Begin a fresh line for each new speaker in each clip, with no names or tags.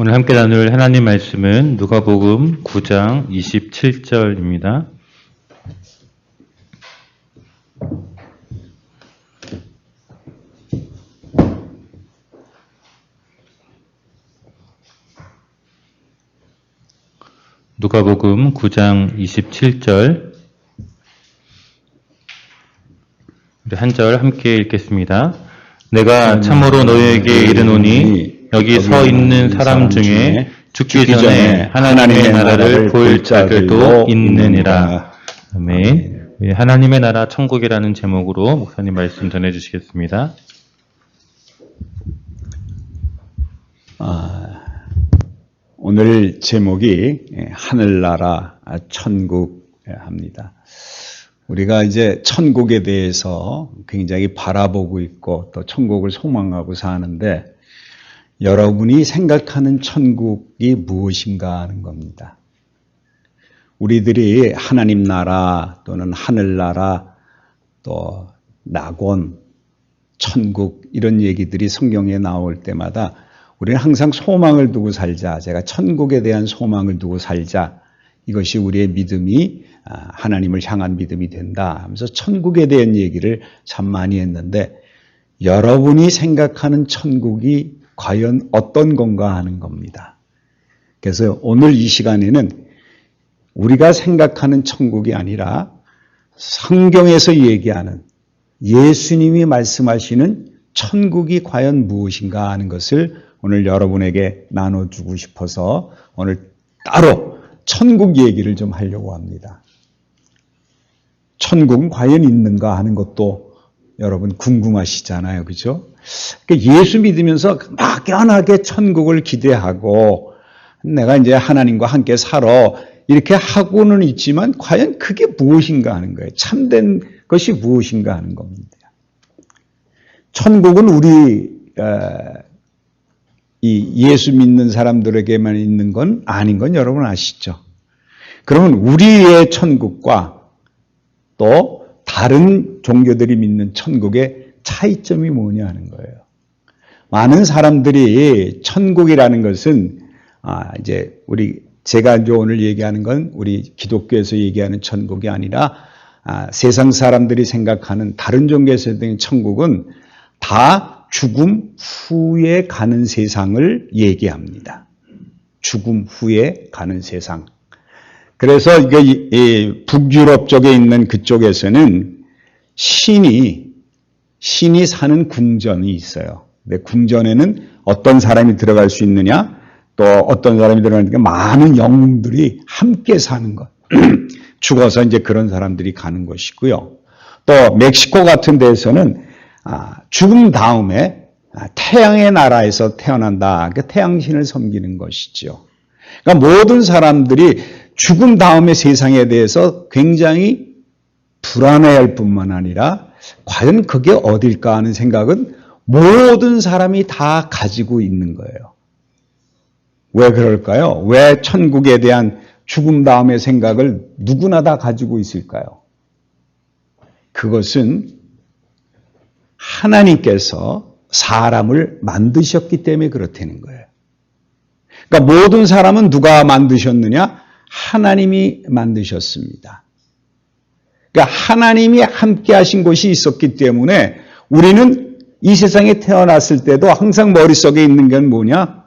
오늘 함께 나눌 하나님 말씀은 누가복음 9장 27절입니다. 누가복음 9장 27절 우리 한 절 함께 읽겠습니다. 내가 참으로 너희에게 이르노니 여기 서 있는 사람 중에 죽기 전에 하나님의 나라를 볼 자들도 있느니라. 아멘. 하나님의 나라 천국이라는 제목으로 목사님 말씀 전해주시겠습니다.
오늘 제목이 하늘나라 천국 합니다. 우리가 이제 천국에 대해서 굉장히 바라보고 있고 또 천국을 소망하고 사는데 여러분이 생각하는 천국이 무엇인가 하는 겁니다. 우리들이 하나님 나라 또는 하늘나라 또 낙원, 천국 이런 얘기들이 성경에 나올 때마다 우리는 항상 소망을 두고 살자. 제가 천국에 대한 소망을 두고 살자. 이것이 우리의 믿음이 하나님을 향한 믿음이 된다 하면서 천국에 대한 얘기를 참 많이 했는데 여러분이 생각하는 천국이 과연 어떤 건가 하는 겁니다. 그래서 오늘 이 시간에는 우리가 생각하는 천국이 아니라 성경에서 얘기하는 예수님이 말씀하시는 천국이 과연 무엇인가 하는 것을 오늘 여러분에게 나눠주고 싶어서 오늘 따로 천국 얘기를 좀 하려고 합니다. 천국은 과연 있는가 하는 것도 여러분 궁금하시잖아요. 그죠? 예수 믿으면서 막연하게 천국을 기대하고 내가 이제 하나님과 함께 살아 이렇게 하고는 있지만 과연 그게 무엇인가 하는 거예요. 참된 것이 무엇인가 하는 겁니다. 천국은 우리 이 예수 믿는 사람들에게만 있는 건 아닌 건 여러분 아시죠? 그러면 우리의 천국과 또 다른 종교들이 믿는 천국의 차이점이 뭐냐 하는 거예요. 많은 사람들이 천국이라는 것은 이제 제가 이제 오늘 얘기하는 건 우리 기독교에서 얘기하는 천국이 아니라 세상 사람들이 생각하는 다른 종교에서 얘기하는 천국은 다 죽음 후에 가는 세상을 얘기합니다. 죽음 후에 가는 세상. 그래서 이게 북유럽 쪽에 있는 그쪽에서는 신이 사는 궁전이 있어요. 근데 궁전에는 어떤 사람이 들어갈 수 있느냐? 또 어떤 사람이 들어가니까 많은 영웅들이 함께 사는 것. 죽어서 이제 그런 사람들이 가는 것이고요. 또 멕시코 같은 데에서는 죽음 다음에 태양의 나라에서 태어난다. 그 태양신을 섬기는 것이죠. 그러니까 모든 사람들이 죽음 다음의 세상에 대해서 굉장히 불안해할 뿐만 아니라 과연 그게 어딜까 하는 생각은 모든 사람이 다 가지고 있는 거예요. 왜 그럴까요? 왜 천국에 대한 죽음 다음의 생각을 누구나 다 가지고 있을까요? 그것은 하나님께서 사람을 만드셨기 때문에 그렇다는 거예요. 그러니까 모든 사람은 누가 만드셨느냐? 하나님이 만드셨습니다. 그러니까 하나님이 함께 하신 것이 있었기 때문에 우리는 이 세상에 태어났을 때도 항상 머릿속에 있는 건 뭐냐?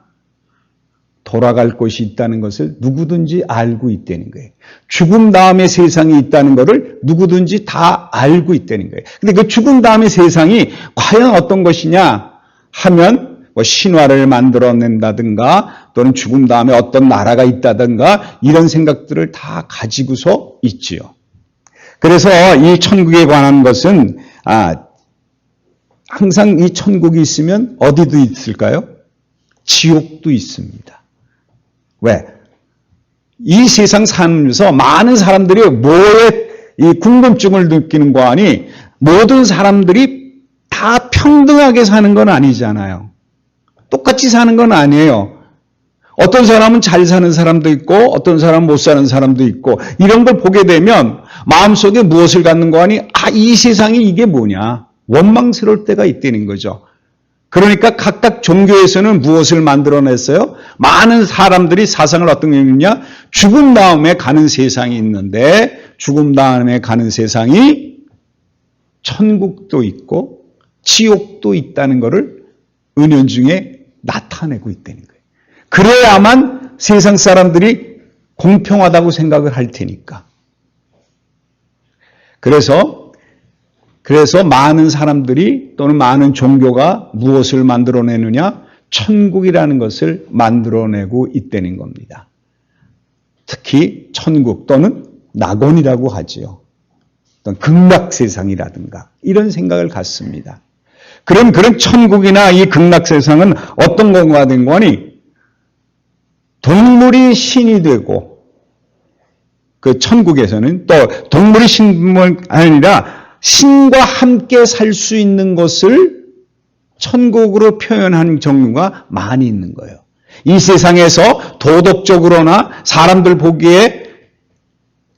돌아갈 곳이 있다는 것을 누구든지 알고 있다는 거예요. 죽음 다음에 세상이 있다는 것을 누구든지 다 알고 있다는 거예요. 근데 그 죽음 다음에 세상이 과연 어떤 것이냐 하면 뭐 신화를 만들어낸다든가 또는 죽음 다음에 어떤 나라가 있다든가 이런 생각들을 다 가지고서 있지요. 그래서 이 천국에 관한 것은 항상 이 천국이 있으면 어디도 있을까요? 지옥도 있습니다. 왜? 이 세상 살면서 많은 사람들이 뭐에 이 궁금증을 느끼는 거 아니 모든 사람들이 다 평등하게 사는 건 아니잖아요. 똑같이 사는 건 아니에요. 어떤 사람은 잘 사는 사람도 있고 어떤 사람은 못 사는 사람도 있고 이런 걸 보게 되면 마음속에 무엇을 갖는 거 아니 이 세상이 이게 뭐냐 원망스러울 때가 있다는 거죠. 그러니까 각각 종교에서는 무엇을 만들어냈어요? 많은 사람들이 사상을 어떤 게 있느냐? 죽음 다음에 가는 세상이 있는데 죽음 다음에 가는 세상이 천국도 있고 지옥도 있다는 것을 은연중에 나타내고 있다는 거예요. 그래야만 세상 사람들이 공평하다고 생각을 할 테니까. 그래서 많은 사람들이 또는 많은 종교가 무엇을 만들어내느냐? 천국이라는 것을 만들어내고 있다는 겁니다. 특히 천국 또는 낙원이라고 하지요. 어떤 극락세상이라든가 이런 생각을 갖습니다. 그런 천국이나 이 극락세상은 어떤 건가 된 거니? 동물이 신이 되고 그 천국에서는 또 동물이 신이 아니라 신과 함께 살 수 있는 것을 천국으로 표현한 종류가 많이 있는 거예요. 이 세상에서 도덕적으로나 사람들 보기에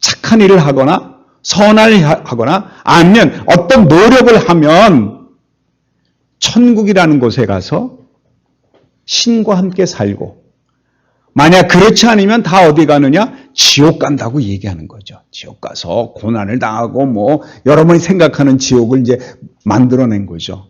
착한 일을 하거나 선한 일을 하거나 아니면 어떤 노력을 하면 천국이라는 곳에 가서 신과 함께 살고 만약 그렇지 않으면 다 어디 가느냐? 지옥 간다고 얘기하는 거죠. 지옥 가서 고난을 당하고 뭐 여러분이 생각하는 지옥을 이제 만들어낸 거죠.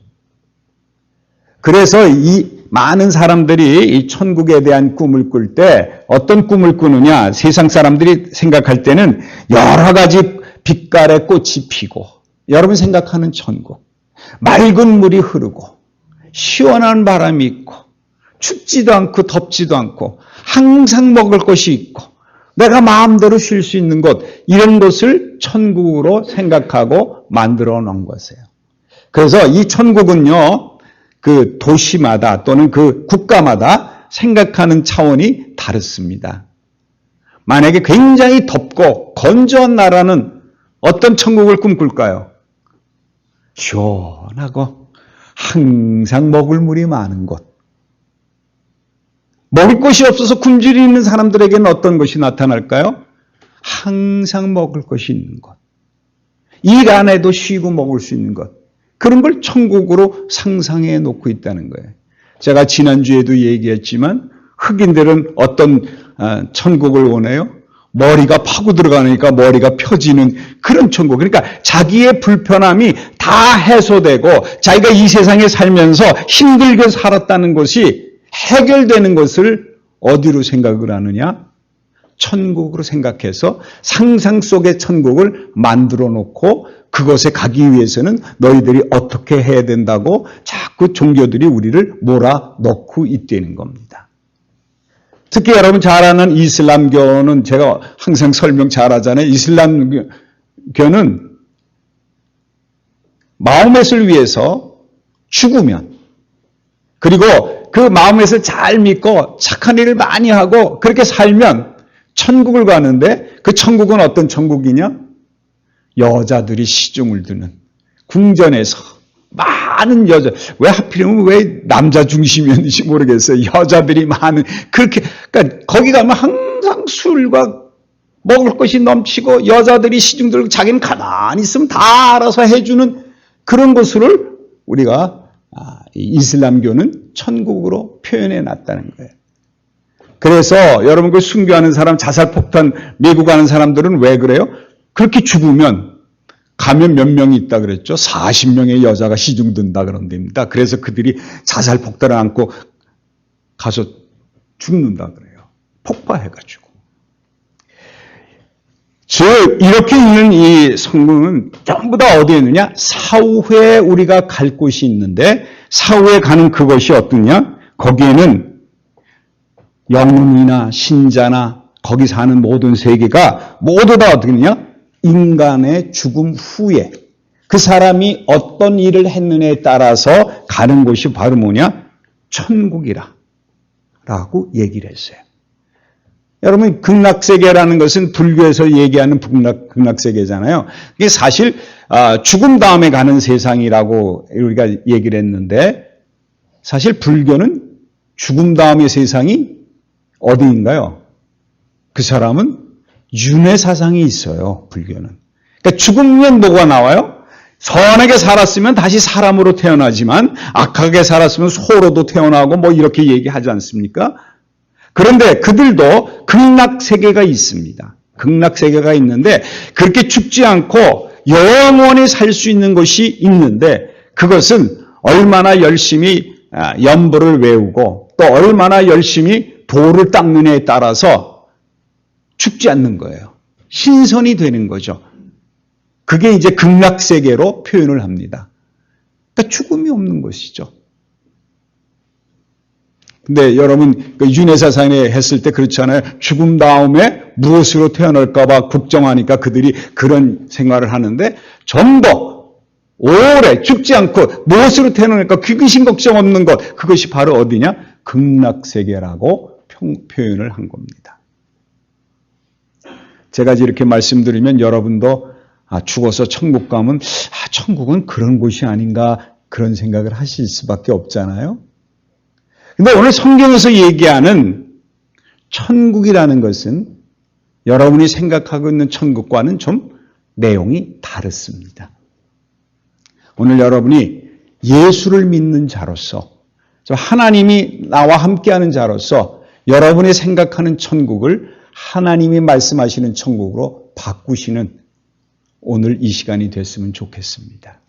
그래서 이 많은 사람들이 이 천국에 대한 꿈을 꿀 때 어떤 꿈을 꾸느냐? 세상 사람들이 생각할 때는 여러 가지 빛깔의 꽃이 피고 여러분이 생각하는 천국. 맑은 물이 흐르고 시원한 바람이 있고 춥지도 않고 덥지도 않고 항상 먹을 것이 있고 내가 마음대로 쉴 수 있는 곳 이런 곳을 천국으로 생각하고 만들어 놓은 것이에요. 그래서 이 천국은요 그 도시마다 또는 그 국가마다 생각하는 차원이 다릅니다. 만약에 굉장히 덥고 건조한 나라는 어떤 천국을 꿈꿀까요? 시원하고 항상 먹을 물이 많은 곳. 먹을 것이 없어서 굶주리 있는 사람들에게는 어떤 것이 나타날까요? 항상 먹을 것이 있는 것. 일 안 해도 쉬고 먹을 수 있는 것. 그런 걸 천국으로 상상해 놓고 있다는 거예요. 제가 지난주에도 얘기했지만 흑인들은 어떤 천국을 원해요? 머리가 파고 들어가니까 머리가 펴지는 그런 천국. 그러니까 자기의 불편함이 다 해소되고 자기가 이 세상에 살면서 힘들게 살았다는 것이 해결되는 것을 어디로 생각을 하느냐? 천국으로 생각해서 상상 속의 천국을 만들어 놓고 그것에 가기 위해서는 너희들이 어떻게 해야 된다고 자꾸 종교들이 우리를 몰아넣고 있다는 겁니다. 특히 여러분 잘 아는 이슬람교는 제가 항상 설명 잘하잖아요. 이슬람교는 마호멧을 위해서 죽으면 그리고 그 마음에서 잘 믿고 착한 일을 많이 하고 그렇게 살면 천국을 가는데 그 천국은 어떤 천국이냐? 여자들이 시중을 드는 궁전에서 많은 여자 왜 하필이면 왜 남자 중심이었는지 모르겠어요. 여자들이 많은 그렇게 그러니까 거기 가면 항상 술과 먹을 것이 넘치고 여자들이 시중 들고 자기는 가만히 있으면 다 알아서 해주는 그런 것을 우리가 이슬람교는 천국으로 표현해 놨다는 거예요. 그래서 여러분 그 순교하는 사람, 자살폭탄 메고 가는 사람들은 왜 그래요? 그렇게 죽으면 가면 몇 명이 있다 그랬죠? 40명의 여자가 시중 든다 그런답니다. 그래서 그들이 자살폭탄을 안고 가서 죽는다 그래요. 폭파해가지고. 즉 이렇게 있는 이 성경은 전부 다 어디에 있느냐? 사후에 우리가 갈 곳이 있는데 사후에 가는 그것이 어떠냐? 거기에는 영혼이나 신자나 거기 사는 모든 세계가 모두 다 어떻게 되냐? 인간의 죽음 후에 그 사람이 어떤 일을 했느냐에 따라서 가는 곳이 바로 뭐냐? 천국이라 라고 얘기를 했어요. 여러분 극락세계라는 것은 불교에서 얘기하는 극락세계잖아요. 이게 사실 죽음 다음에 가는 세상이라고 우리가 얘기를 했는데 사실 불교는 죽음 다음의 세상이 어디인가요? 그 사람은 윤회 사상이 있어요. 불교는. 그러니까 죽으면 뭐가 나와요? 선하게 살았으면 다시 사람으로 태어나지만 악하게 살았으면 소로도 태어나고 뭐 이렇게 얘기하지 않습니까? 그런데 그들도 극락세계가 있습니다. 극락세계가 있는데 그렇게 죽지 않고 영원히 살 수 있는 것이 있는데 그것은 얼마나 열심히 연보를 외우고 또 얼마나 열심히 돌을 닦느냐에 따라서 죽지 않는 거예요. 신선이 되는 거죠. 그게 이제 극락세계로 표현을 합니다. 그러니까 죽음이 없는 것이죠. 근데 여러분 윤회사상에 했을 때 그렇잖아요. 죽음 다음에 무엇으로 태어날까 봐 걱정하니까 그들이 그런 생활을 하는데 좀 더 오래 죽지 않고 무엇으로 태어날까 귀신 걱정 없는 것 그것이 바로 어디냐? 극락세계라고 표현을 한 겁니다. 제가 이렇게 말씀드리면 여러분도 죽어서 천국 가면 천국은 그런 곳이 아닌가 그런 생각을 하실 수밖에 없잖아요. 근데 오늘 성경에서 얘기하는 천국이라는 것은 여러분이 생각하고 있는 천국과는 좀 내용이 다릅니다. 오늘 여러분이 예수를 믿는 자로서 하나님이 나와 함께하는 자로서 여러분이 생각하는 천국을 하나님이 말씀하시는 천국으로 바꾸시는 오늘 이 시간이 됐으면 좋겠습니다.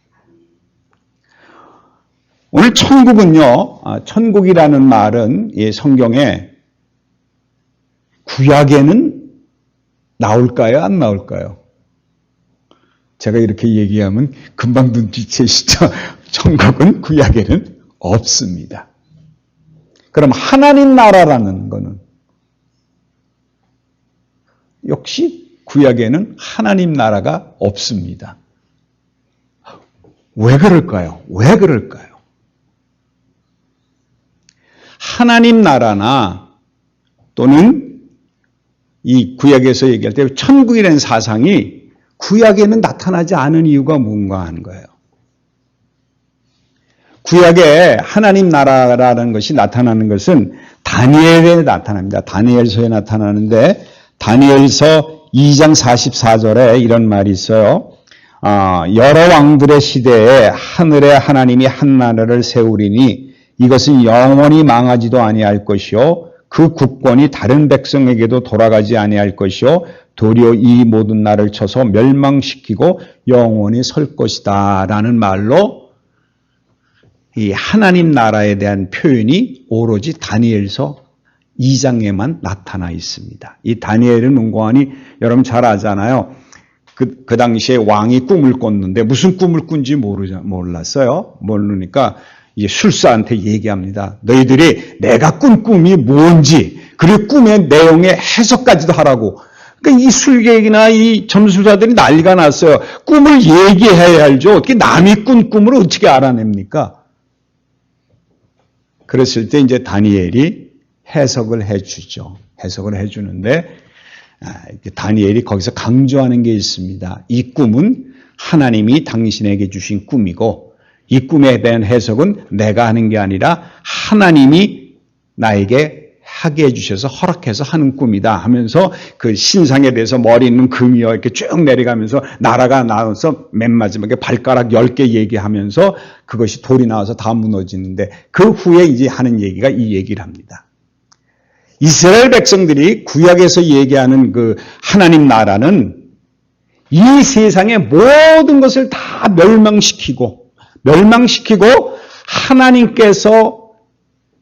오늘 천국은요, 천국이라는 말은 이 성경에 구약에는 나올까요? 안 나올까요? 제가 이렇게 얘기하면 금방 눈치채시죠? 천국은 구약에는 없습니다. 그럼 하나님 나라라는 거는 역시 구약에는 하나님 나라가 없습니다. 왜 그럴까요? 왜 그럴까요? 하나님 나라나 또는 이 구약에서 얘기할 때 천국이라는 사상이 구약에는 나타나지 않은 이유가 뭔가 하는 거예요. 구약에 하나님 나라라는 것이 나타나는 것은 다니엘에 나타납니다. 다니엘서에 나타나는데 다니엘서 2장 44절에 이런 말이 있어요. 여러 왕들의 시대에 하늘에 하나님이 한 나라를 세우리니 이것은 영원히 망하지도 아니할 것이요 그 국권이 다른 백성에게도 돌아가지 아니할 것이요 도리어 이 모든 나라를 쳐서 멸망시키고 영원히 설 것이다 라는 말로 이 하나님 나라에 대한 표현이 오로지 다니엘서 2장에만 나타나 있습니다. 이 다니엘은 문고하니 여러분 잘 아잖아요. 그 당시에 왕이 꿈을 꿨는데 무슨 꿈을 꾼지 몰랐어요. 모르니까 이제 술사한테 얘기합니다. 너희들이 내가 꾼 꿈이 뭔지 그리고 꿈의 내용의 해석까지도 하라고. 그러니까 이 술객이나 이 점술사들이 난리가 났어요. 꿈을 얘기해야 알죠. 어떻게 남이 꾼 꿈을 어떻게 알아냅니까? 그랬을 때 이제 다니엘이 해석을 해주죠. 해석을 해주는데 다니엘이 거기서 강조하는 게 있습니다. 이 꿈은 하나님이 당신에게 주신 꿈이고 이 꿈에 대한 해석은 내가 하는 게 아니라 하나님이 나에게 하게 해주셔서 허락해서 하는 꿈이다 하면서 그 신상에 대해서 머리 있는 금이요 이렇게 쭉 내려가면서 나라가 나와서 맨 마지막에 발가락 10개 얘기하면서 그것이 돌이 나와서 다 무너지는데 그 후에 이제 하는 얘기가 이 얘기를 합니다. 이스라엘 백성들이 구약에서 얘기하는 그 하나님 나라는 이 세상의 모든 것을 다 멸망시키고 하나님께서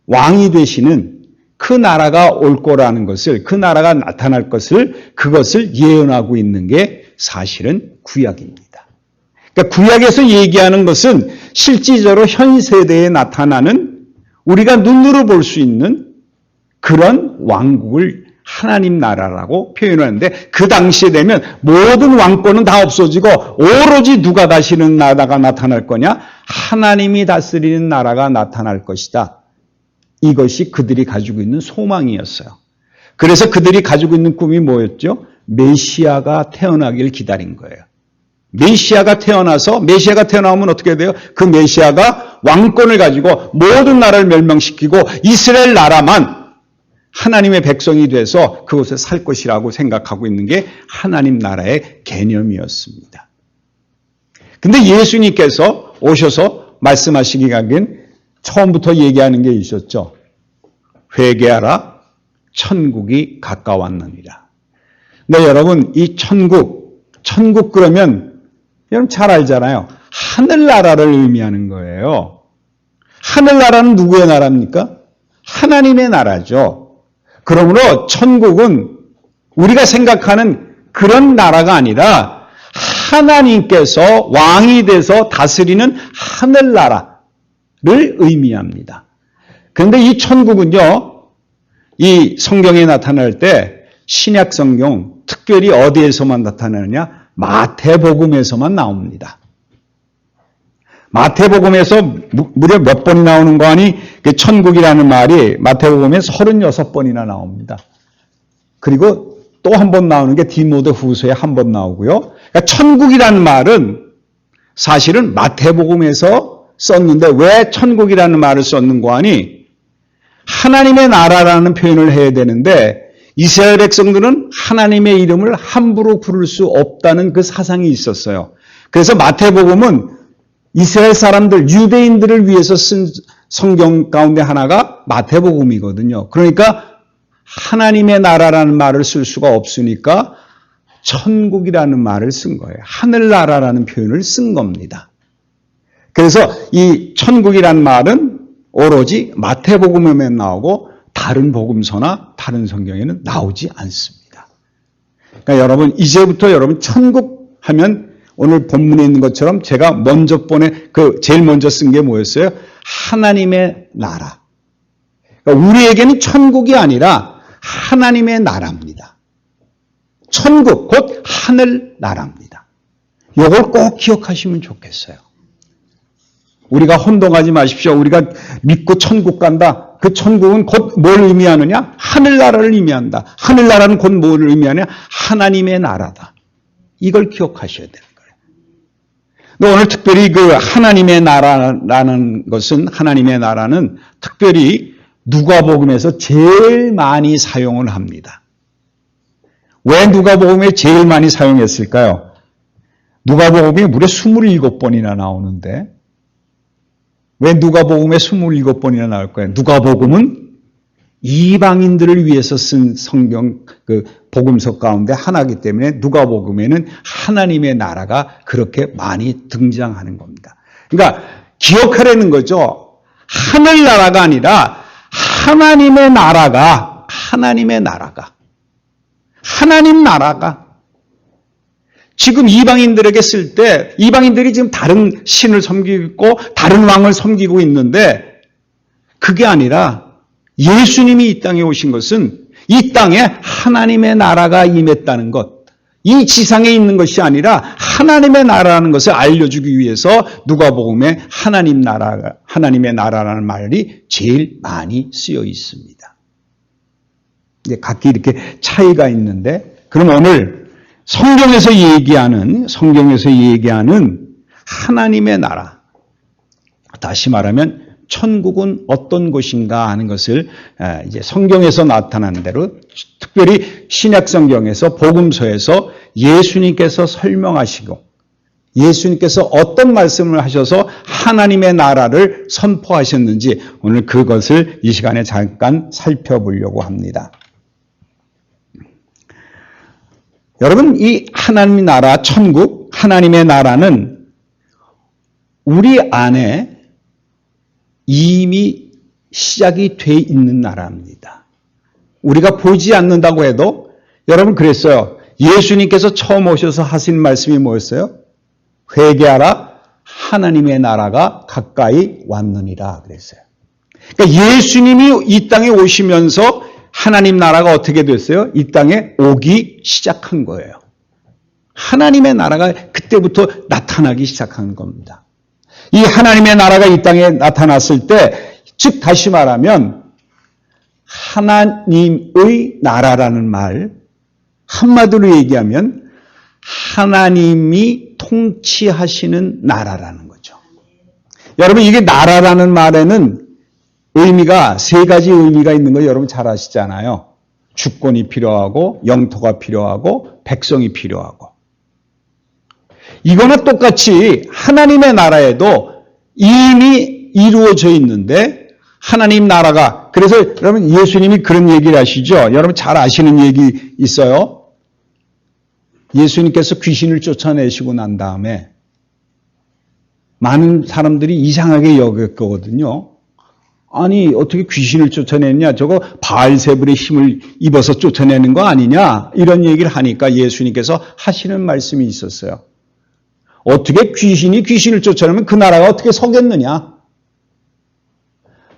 왕이 되시는 그 나라가 올 거라는 것을, 그 나라가 나타날 것을, 그것을 예언하고 있는 게 사실은 구약입니다. 그러니까 구약에서 얘기하는 것은 실질적으로 현 세대에 나타나는 우리가 눈으로 볼 수 있는 그런 왕국을 하나님 나라라고 표현하는데 그 당시에 되면 모든 왕권은 다 없어지고 오로지 누가 다스리는 나라가 나타날 거냐? 하나님이 다스리는 나라가 나타날 것이다. 이것이 그들이 가지고 있는 소망이었어요. 그래서 그들이 가지고 있는 꿈이 뭐였죠? 메시아가 태어나길 기다린 거예요. 메시아가 태어나면 어떻게 돼요? 그 메시아가 왕권을 가지고 모든 나라를 멸망시키고 이스라엘 나라만 하나님의 백성이 돼서 그곳에 살 것이라고 생각하고 있는 게 하나님 나라의 개념이었습니다. 근데 예수님께서 오셔서 말씀하시기까지는 처음부터 얘기하는 게 있었죠. 회개하라, 천국이 가까웠느니라. 근데 여러분, 이 천국 그러면 여러분 잘 알잖아요. 하늘나라를 의미하는 거예요. 하늘나라는 누구의 나라입니까? 하나님의 나라죠. 그러므로 천국은 우리가 생각하는 그런 나라가 아니라 하나님께서 왕이 돼서 다스리는 하늘나라를 의미합니다. 그런데 이 천국은요, 이 성경에 나타날 때 신약 성경 특별히 어디에서만 나타나느냐? 마태복음에서만 나옵니다. 마태복음에서 무려 몇 번이 나오는 거 아니? 그 천국이라는 말이 마태복음에 36번이나 나옵니다. 그리고 또 한 번 나오는 게 디모데 후서에 한 번 나오고요. 그러니까 천국이라는 말은 사실은 마태복음에서 썼는데 왜 천국이라는 말을 썼는고 하니? 하나님의 나라라는 표현을 해야 되는데 이스라엘 백성들은 하나님의 이름을 함부로 부를 수 없다는 그 사상이 있었어요. 그래서 마태복음은 이스라엘 사람들, 유대인들을 위해서 쓴 성경 가운데 하나가 마태복음이거든요. 그러니까 하나님의 나라라는 말을 쓸 수가 없으니까 천국이라는 말을 쓴 거예요. 하늘나라라는 표현을 쓴 겁니다. 그래서 이 천국이라는 말은 오로지 마태복음에만 나오고 다른 복음서나 다른 성경에는 나오지 않습니다. 그러니까 여러분, 이제부터 여러분 천국 하면 오늘 본문에 있는 것처럼 제가 먼저 제일 먼저 쓴 게 뭐였어요? 하나님의 나라. 그러니까 우리에게는 천국이 아니라 하나님의 나라입니다. 천국, 곧 하늘나라입니다. 이걸 꼭 기억하시면 좋겠어요. 우리가 혼동하지 마십시오. 우리가 믿고 천국 간다. 그 천국은 곧 뭘 의미하느냐? 하늘나라를 의미한다. 하늘나라는 곧 뭘 의미하냐? 하나님의 나라다. 이걸 기억하셔야 되는 거예요. 근데 오늘 특별히 그 하나님의 나라라는 것은, 하나님의 나라는 특별히 누가복음에서 제일 많이 사용을 합니다. 왜 누가복음에 제일 많이 사용했을까요? 누가복음이 무려 27번이나 나오는데 왜 누가복음에 27번이나 나올까요? 누가복음은 이방인들을 위해서 쓴 성경 그 복음서 가운데 하나이기 때문에 누가복음에는 하나님의 나라가 그렇게 많이 등장하는 겁니다. 그러니까 기억하라는 거죠. 하늘나라가 아니라 하나님 나라가 지금 이방인들에게 쓸 때 이방인들이 지금 다른 신을 섬기고 있고 다른 왕을 섬기고 있는데 그게 아니라 예수님이 이 땅에 오신 것은 이 땅에 하나님의 나라가 임했다는 것, 이 지상에 있는 것이 아니라 하나님의 나라라는 것을 알려주기 위해서 누가복음에 하나님의 나라라는 말이 제일 많이 쓰여 있습니다. 이제 각기 이렇게 차이가 있는데, 그럼 오늘 성경에서 얘기하는 하나님의 나라, 다시 말하면 천국은 어떤 곳인가 하는 것을 이제 성경에서 나타나는 대로, 특별히 신약 성경에서 복음서에서 예수님께서 설명하시고 예수님께서 어떤 말씀을 하셔서 하나님의 나라를 선포하셨는지 오늘 그것을 이 시간에 잠깐 살펴보려고 합니다. 여러분, 이 하나님의 나라, 천국, 하나님의 나라는 우리 안에 이미 시작이 돼 있는 나라입니다. 우리가 보지 않는다고 해도, 여러분 그랬어요. 예수님께서 처음 오셔서 하신 말씀이 뭐였어요? 회개하라, 하나님의 나라가 가까이 왔느니라 그랬어요. 그러니까 예수님이 이 땅에 오시면서 하나님 나라가 어떻게 됐어요? 이 땅에 오기 시작한 거예요. 하나님의 나라가 그때부터 나타나기 시작한 겁니다. 이 하나님의 나라가 이 땅에 나타났을 때, 즉 다시 말하면 하나님의 나라라는 말, 한마디로 얘기하면 하나님이 통치하시는 나라라는 거죠. 여러분, 이게 나라라는 말에는 의미가 세 가지 의미가 있는 거 여러분 잘 아시잖아요. 주권이 필요하고 영토가 필요하고 백성이 필요하고. 이거나 똑같이 하나님의 나라에도 이미 이루어져 있는데 하나님 나라가 그래서 여러분 예수님이 그런 얘기를 하시죠. 여러분 잘 아시는 얘기 있어요. 예수님께서 귀신을 쫓아내시고 난 다음에 많은 사람들이 이상하게 여겼거든요. 아니 어떻게 귀신을 쫓아내느냐, 저거 바알세불의 힘을 입어서 쫓아내는 거 아니냐, 이런 얘기를 하니까 예수님께서 하시는 말씀이 있었어요. 어떻게 귀신이 귀신을 쫓아내면 그 나라가 어떻게 서겠느냐.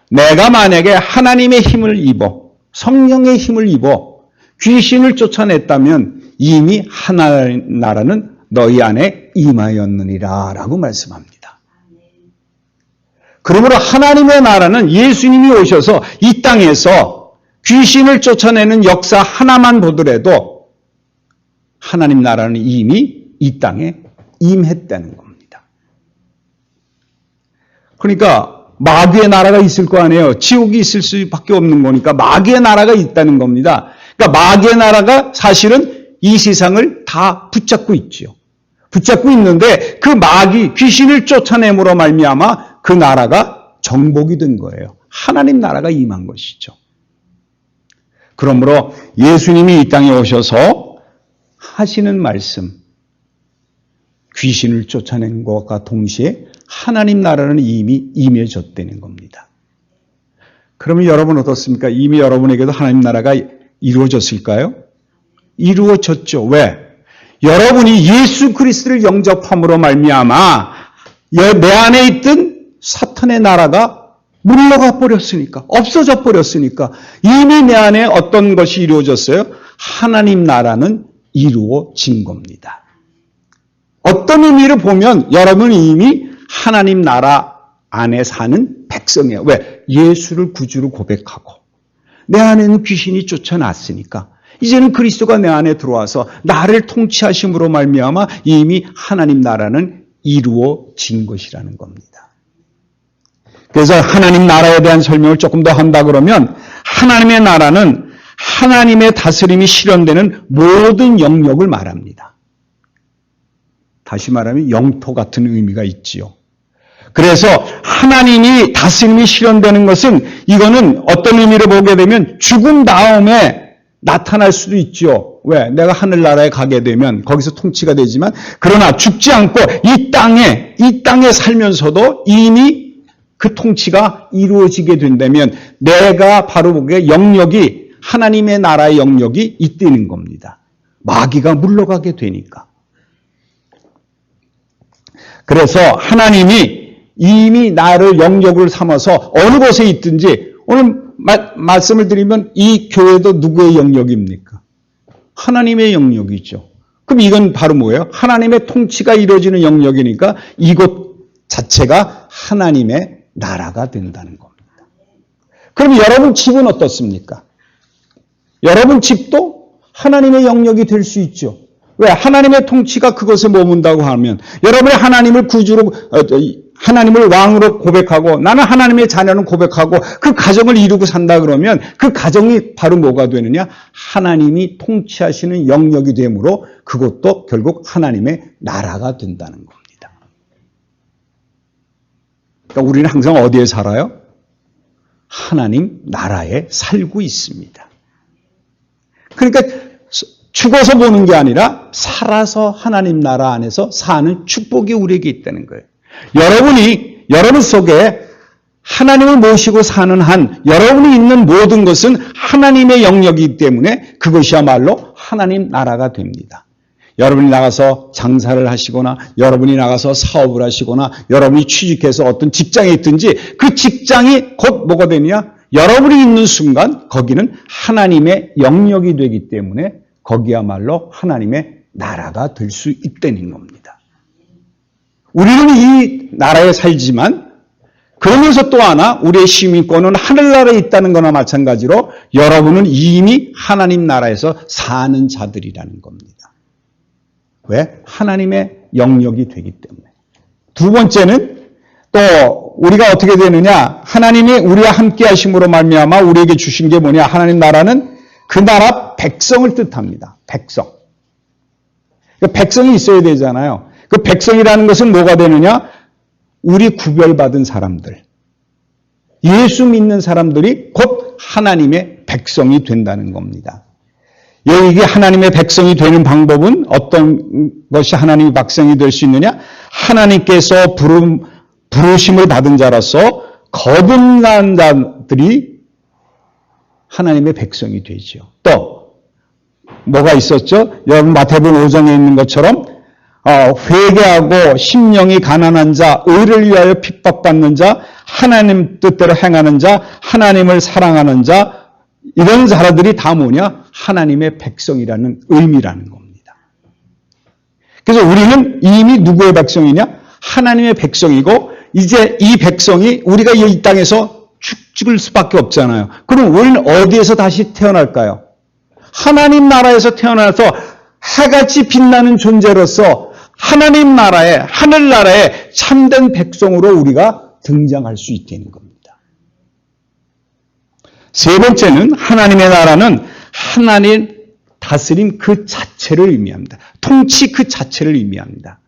내가 만약에 하나님의 힘을 입어, 성령의 힘을 입어 귀신을 쫓아냈다면 이미 하나님 나라는 너희 안에 임하였느니라 라고 말씀합니다. 그러므로 하나님의 나라는 예수님이 오셔서 이 땅에서 귀신을 쫓아내는 역사 하나만 보더라도 하나님 나라는 이미 이 땅에 임했다는 겁니다. 그러니까 마귀의 나라가 있을 거 아니에요. 지옥이 있을 수밖에 없는 거니까 마귀의 나라가 있다는 겁니다. 그러니까 마귀의 나라가 사실은 이 세상을 다 붙잡고 있지요. 붙잡고 있는데 그 마귀 귀신을 쫓아내므로 말미암아 그 나라가 정복이 된 거예요. 하나님 나라가 임한 것이죠. 그러므로 예수님이 이 땅에 오셔서 하시는 말씀, 귀신을 쫓아낸 것과 동시에 하나님 나라는 이미 임해졌다는 겁니다. 그러면 여러분 어떻습니까? 이미 여러분에게도 하나님 나라가 이루어졌을까요? 이루어졌죠. 왜? 여러분이 예수 그리스도를 영접함으로 말미암아 내 안에 있던 사탄의 나라가 물러가 버렸으니까, 없어져 버렸으니까 이미 내 안에 어떤 것이 이루어졌어요? 하나님 나라는 이루어진 겁니다. 어떤 의미로 보면 여러분이 이미 하나님 나라 안에 사는 백성이에요. 왜? 예수를 구주로 고백하고 내 안에는 귀신이 쫓아났으니까 이제는 그리스도가 내 안에 들어와서 나를 통치하심으로 말미암아 이미 하나님 나라는 이루어진 것이라는 겁니다. 그래서 하나님 나라에 대한 설명을 조금 더 한다 그러면 하나님의 나라는 하나님의 다스림이 실현되는 모든 영역을 말합니다. 다시 말하면 영토 같은 의미가 있지요. 그래서 하나님이 다스림이 실현되는 것은 이거는 어떤 의미로 보게 되면 죽은 다음에 나타날 수도 있죠. 왜? 내가 하늘나라에 가게 되면 거기서 통치가 되지만 그러나 죽지 않고 이 땅에 살면서도 이미 그 통치가 이루어지게 된다면 내가 바로 보기에 영역이 하나님의 나라의 영역이 있다는 겁니다. 마귀가 물러가게 되니까. 그래서 하나님이 이미 나를 영역을 삼아서 어느 곳에 있든지 오늘 말씀을 드리면 이 교회도 누구의 영역입니까? 하나님의 영역이죠. 그럼 이건 바로 뭐예요? 하나님의 통치가 이루어지는 영역이니까 이곳 자체가 하나님의 나라가 된다는 겁니다. 그럼 여러분 집은 어떻습니까? 여러분 집도 하나님의 영역이 될 수 있죠. 왜? 하나님의 통치가 그것에 머문다고 하면 여러분이 하나님을 구주로 하나님을 왕으로 고백하고 나는 하나님의 자녀는 고백하고 그 가정을 이루고 산다 그러면 그 가정이 바로 뭐가 되느냐? 하나님이 통치하시는 영역이 되므로 그것도 결국 하나님의 나라가 된다는 겁니다. 그러니까 우리는 항상 어디에 살아요? 하나님 나라에 살고 있습니다. 그러니까 죽어서 보는 게 아니라 살아서 하나님 나라 안에서 사는 축복이 우리에게 있다는 거예요. 여러분 속에 하나님을 모시고 사는 한 여러분이 있는 모든 것은 하나님의 영역이기 때문에 그것이야말로 하나님 나라가 됩니다. 여러분이 나가서 장사를 하시거나 여러분이 나가서 사업을 하시거나 여러분이 취직해서 어떤 직장에 있든지 그 직장이 곧 뭐가 되느냐? 여러분이 있는 순간 거기는 하나님의 영역이 되기 때문에 거기야말로 하나님의 나라가 될 수 있다는 겁니다. 우리는 이 나라에 살지만 그러면서 또 하나 우리의 시민권은 하늘나라에 있다는 거나 마찬가지로 여러분은 이미 하나님 나라에서 사는 자들이라는 겁니다. 왜? 하나님의 영역이 되기 때문에. 두 번째는 또 우리가 어떻게 되느냐? 하나님이 우리와 함께 하심으로 말미암아 우리에게 주신 게 뭐냐? 하나님 나라는 그 나라 백성을 뜻합니다. 백성. 그러니까 백성이 있어야 되잖아요. 그 백성이라는 것은 뭐가 되느냐? 우리 구별받은 사람들. 예수 믿는 사람들이 곧 하나님의 백성이 된다는 겁니다. 여기 하나님의 백성이 되는 방법은 어떤 것이 하나님의 백성이 될 수 있느냐? 하나님께서 부르심을 받은 자로서 거듭난 자들이 하나님의 백성이 되죠. 또 뭐가 있었죠? 여러분 마태복음 5장에 있는 것처럼 회개하고 심령이 가난한 자, 의를 위하여 핍박받는 자, 하나님 뜻대로 행하는 자, 하나님을 사랑하는 자, 이런 사람들이 다 뭐냐? 하나님의 백성이라는 의미라는 겁니다. 그래서 우리는 이미 누구의 백성이냐? 하나님의 백성이고 이제 이 백성이 우리가 이 땅에서 죽을 수밖에 없잖아요. 그럼 우리는 어디에서 다시 태어날까요? 하나님 나라에서 태어나서 해같이 빛나는 존재로서 하나님 나라에, 하늘나라에 참된 백성으로 우리가 등장할 수 있다는 겁니다. 세 번째는 하나님의 나라는 하나님 다스림 그 자체를 의미합니다. 통치 그 자체를 의미합니다.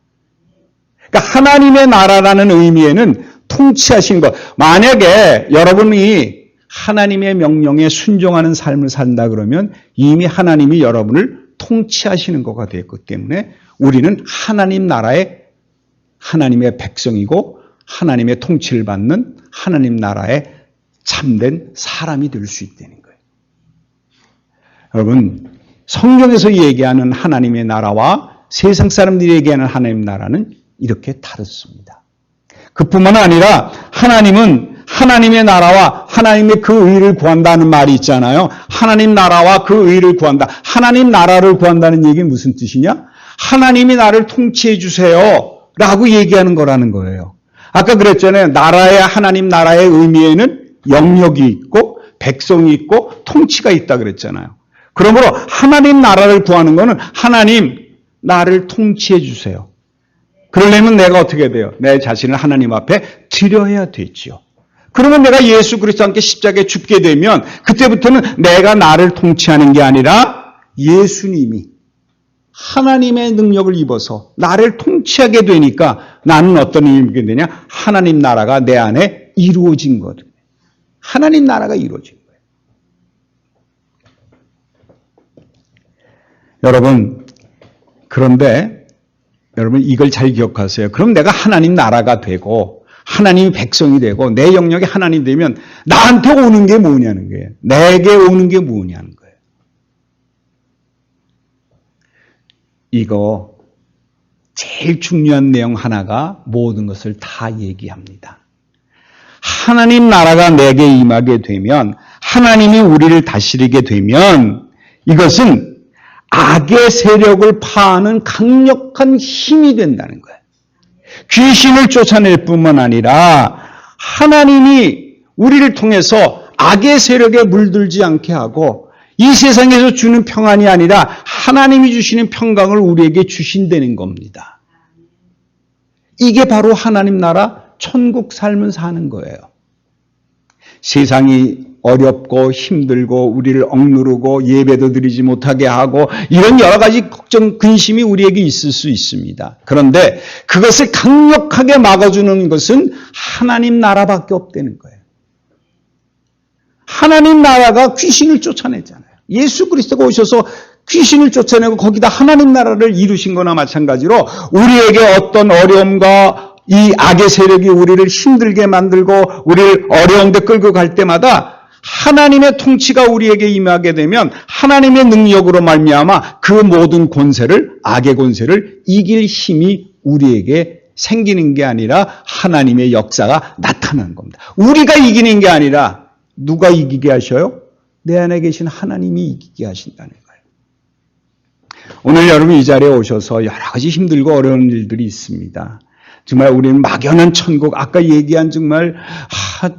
그러니까 하나님의 나라라는 의미에는 통치하신 것. 만약에 여러분이 하나님의 명령에 순종하는 삶을 산다 그러면 이미 하나님이 여러분을 통치하시는 것가 되었기 때문에 우리는 하나님 나라의 하나님의 백성이고 하나님의 통치를 받는 하나님 나라의 참된 사람이 될 수 있다는 거예요. 여러분, 성경에서 얘기하는 하나님의 나라와 세상 사람들이 얘기하는 하나님 나라는 이렇게 다릅니다. 그뿐만 아니라 하나님은 하나님의 나라와 하나님의 그 의를 구한다는 말이 있잖아요. 하나님 나라와 그 의를 구한다. 하나님 나라를 구한다는 얘기는 무슨 뜻이냐? 하나님이 나를 통치해 주세요 라고 얘기하는 거라는 거예요. 아까 그랬잖아요. 하나님 나라의 의미에는 영역이 있고 백성이 있고 통치가 있다 그랬잖아요. 그러므로 하나님 나라를 구하는 거는 하나님 나를 통치해 주세요. 그러려면 내가 어떻게 돼요? 내 자신을 하나님 앞에 드려야 되지요. 그러면 내가 예수 그리스도 함께 십자가에 죽게 되면 그때부터는 내가 나를 통치하는 게 아니라 예수님이 하나님의 능력을 입어서 나를 통치하게 되니까 나는 어떤 의미가 되냐? 하나님 나라가 내 안에 이루어진 거거든요. 하나님 나라가 이루어진 거예요. 여러분, 그런데 여러분 이걸 잘 기억하세요. 그럼 내가 하나님 나라가 되고 하나님이 백성이 되고 내 영역이 하나님 되면 나한테 오는 게 뭐냐는 거예요. 내게 오는 게 뭐냐는 거예요. 이거 제일 중요한 내용 하나가 모든 것을 다 얘기합니다. 하나님 나라가 내게 임하게 되면 하나님이 우리를 다스리게 되면 이것은 악의 세력을 파하는 강력한 힘이 된다는 거예요. 귀신을 쫓아낼 뿐만 아니라 하나님이 우리를 통해서 악의 세력에 물들지 않게 하고 이 세상에서 주는 평안이 아니라 하나님이 주시는 평강을 우리에게 주신다는 겁니다. 이게 바로 하나님 나라 천국 삶을 사는 거예요. 세상이 어렵고 힘들고 우리를 억누르고 예배도 드리지 못하게 하고 이런 여러 가지 걱정, 근심이 우리에게 있을 수 있습니다. 그런데 그것을 강력하게 막아주는 것은 하나님 나라밖에 없다는 거예요. 하나님 나라가 귀신을 쫓아내잖아요. 예수 그리스도가 오셔서 귀신을 쫓아내고 거기다 하나님 나라를 이루신 거나 마찬가지로 우리에게 어떤 어려움과 이 악의 세력이 우리를 힘들게 만들고 우리를 어려운 데 끌고 갈 때마다 하나님의 통치가 우리에게 임하게 되면 하나님의 능력으로 말미암아 그 모든 권세를 악의 권세를 이길 힘이 우리에게 생기는 게 아니라 하나님의 역사가 나타나는 겁니다. 우리가 이기는 게 아니라 누가 이기게 하셔요? 내 안에 계신 하나님이 이기게 하신다는 거예요. 오늘 여러분 이 자리에 오셔서 여러 가지 힘들고 어려운 일들이 있습니다. 정말 우리는 막연한 천국, 아까 얘기한 정말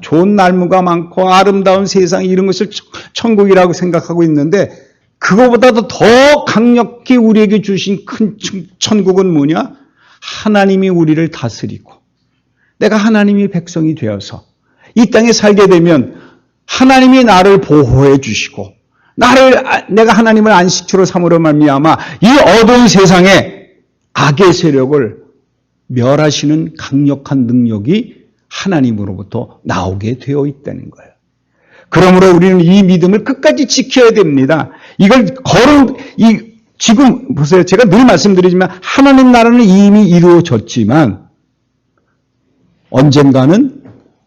좋은 날무가 많고 아름다운 세상 이런 것을 천국이라고 생각하고 있는데 그거보다도 더 강력히 우리에게 주신 큰 천국은 뭐냐? 하나님이 우리를 다스리고 내가 하나님의 백성이 되어서 이 땅에 살게 되면 하나님이 나를 보호해 주시고 내가 하나님을 안식처로 삼으로 말미암아 이 어두운 세상에 악의 세력을 멸하시는 강력한 능력이 하나님으로부터 나오게 되어 있다는 거예요. 그러므로 우리는 이 믿음을 끝까지 지켜야 됩니다. 이걸 지금 보세요. 제가 늘 말씀드리지만 하나님 나라는 이미 이루어졌지만 언젠가는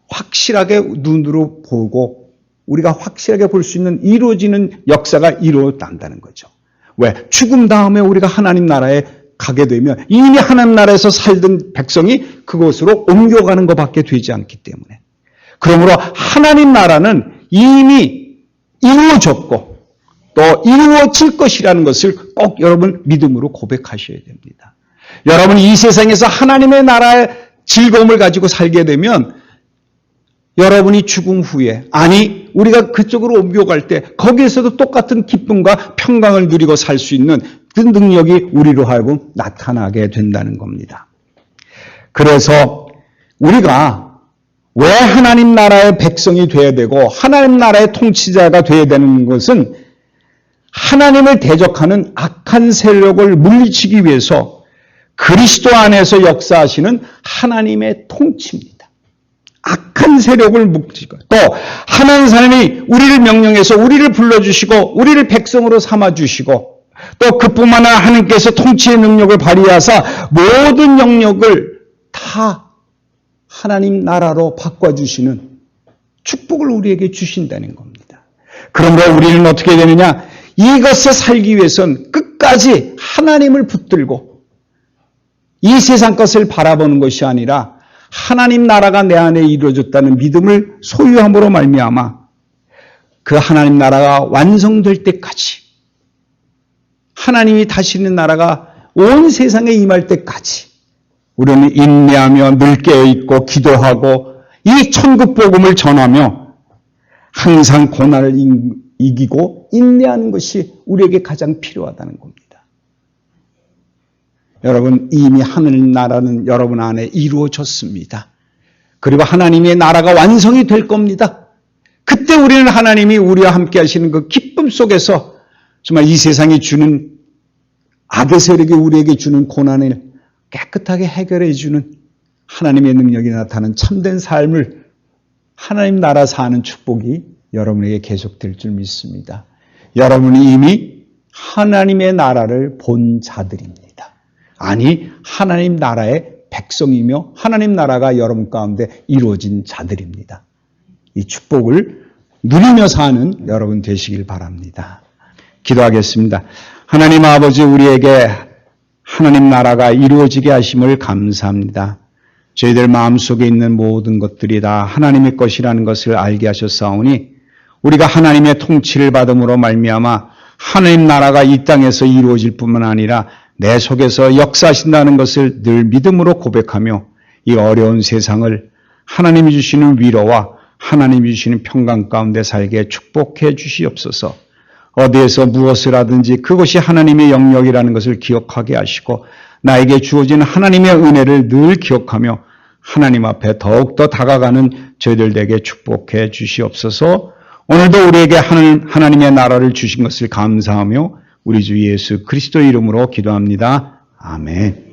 확실하게 눈으로 보고 우리가 확실하게 볼 수 있는 이루어지는 역사가 이루어진다는 거죠. 왜? 죽음 다음에 우리가 하나님 나라에 가게 되면 이미 하나님 나라에서 살던 백성이 그곳으로 옮겨가는 것밖에 되지 않기 때문에. 그러므로 하나님 나라는 이미 이루어졌고 또 이루어질 것이라는 것을 꼭 여러분 믿음으로 고백하셔야 됩니다. 여러분 이 세상에서 하나님의 나라의 즐거움을 가지고 살게 되면 여러분이 죽음 후에 아니 우리가 그쪽으로 옮겨갈 때 거기에서도 똑같은 기쁨과 평강을 누리고 살 수 있는 그 능력이 우리로 하여금 나타나게 된다는 겁니다. 그래서 우리가 왜 하나님 나라의 백성이 되어야 되고 하나님 나라의 통치자가 되어야 되는 것은 하나님을 대적하는 악한 세력을 물리치기 위해서 그리스도 안에서 역사하시는 하나님의 통치입니다. 악한 세력을 물리치고 또 하나님이 우리를 명령해서 우리를 불러주시고 우리를 백성으로 삼아주시고 또 그뿐만 아니라 하나님께서 통치의 능력을 발휘하사 모든 영역을 다 하나님 나라로 바꿔주시는 축복을 우리에게 주신다는 겁니다. 그러므로 우리는 어떻게 되느냐? 이것에 살기 위해서는 끝까지 하나님을 붙들고 이 세상 것을 바라보는 것이 아니라 하나님 나라가 내 안에 이루어졌다는 믿음을 소유함으로 말미암아 그 하나님 나라가 완성될 때까지 하나님이 다시는 나라가 온 세상에 임할 때까지 우리는 인내하며 늘 깨어있고 기도하고 이 천국 복음을 전하며 항상 고난을 이기고 인내하는 것이 우리에게 가장 필요하다는 겁니다. 여러분 이미 하늘 나라는 여러분 안에 이루어졌습니다. 그리고 하나님의 나라가 완성이 될 겁니다. 그때 우리는 하나님이 우리와 함께 하시는 그 기쁨 속에서 정말 이 세상이 주는 악의 세력이 우리에게 주는 고난을 깨끗하게 해결해 주는 하나님의 능력이 나타나는 참된 삶을 하나님 나라 사는 축복이 여러분에게 계속될 줄 믿습니다. 여러분이 이미 하나님의 나라를 본 자들입니다. 아니 하나님 나라의 백성이며 하나님 나라가 여러분 가운데 이루어진 자들입니다. 이 축복을 누리며 사는 여러분 되시길 바랍니다. 기도하겠습니다. 하나님 아버지 우리에게 하나님 나라가 이루어지게 하심을 감사합니다. 저희들 마음속에 있는 모든 것들이 다 하나님의 것이라는 것을 알게 하셨사오니 우리가 하나님의 통치를 받음으로 말미암아 하나님 나라가 이 땅에서 이루어질 뿐만 아니라 내 속에서 역사하신다는 것을 늘 믿음으로 고백하며 이 어려운 세상을 하나님이 주시는 위로와 하나님이 주시는 평강 가운데 살게 축복해 주시옵소서. 어디에서 무엇을 하든지 그것이 하나님의 영역이라는 것을 기억하게 하시고 나에게 주어진 하나님의 은혜를 늘 기억하며 하나님 앞에 더욱더 다가가는 저희들에게 축복해 주시옵소서. 오늘도 우리에게 하나님의 나라를 주신 것을 감사하며 우리 주 예수 그리스도 이름으로 기도합니다. 아멘.